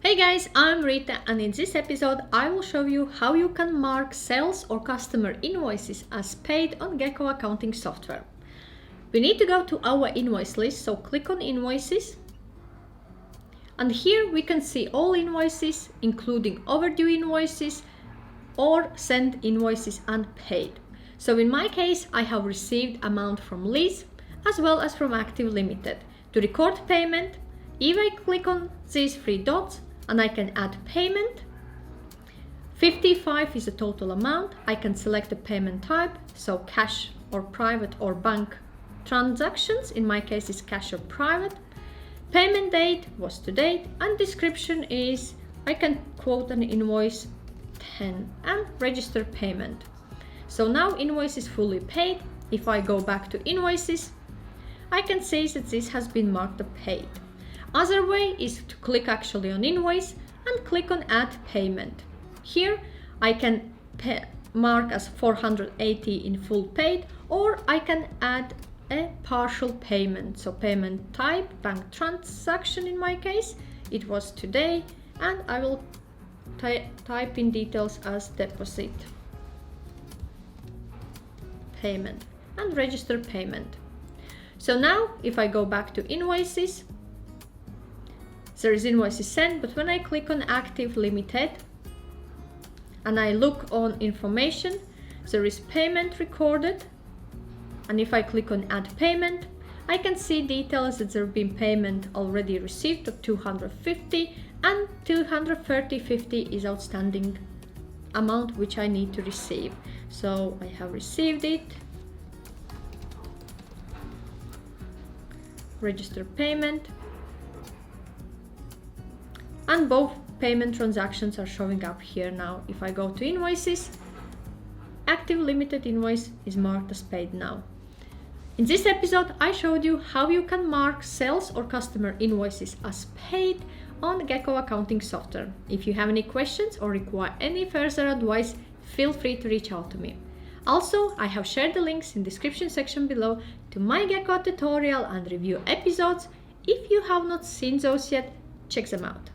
Hey guys, I'm Rita, and in this episode I will show you how you can mark sales or customer invoices as paid on Gekko accounting software. We need to go to our invoice list, so click on Invoices. And here we can see all invoices, including overdue invoices or sent invoices unpaid. So in my case, I have received amount from Liz as well as from Active Limited. To record payment, if I click on these three dots, and I can add payment. 55 is the total amount. I can select the payment type, so cash or private or bank transactions. In my case, it's cash or private. Payment date was to date, and description is I can quote an invoice 10 and register payment. So now invoice is fully paid. If I go back to invoices, I can see that this has been marked as paid. Other way is to click actually on invoice and click on add payment. Here I can mark as 480 in full paid, or I can add a partial payment. So payment type, bank transaction in my case, it was today, and I will type in details as deposit payment and register payment. So now if I go back to invoices, there is invoices sent, but when I click on Active Limited and I look on information, there is payment recorded. And if I click on Add Payment, I can see details that there have been payment already received of 250 and 230.50 is outstanding amount which I need to receive. So I have received it. Register payment. And both payment transactions are showing up here now. If I go to invoices, Active Limited invoice is marked as paid now. In this episode, I showed you how you can mark sales or customer invoices as paid on Gekko accounting software. If you have any questions or require any further advice, feel free to reach out to me. Also, I have shared the links in the description section below to my Gekko tutorial and review episodes. If you have not seen those yet, check them out.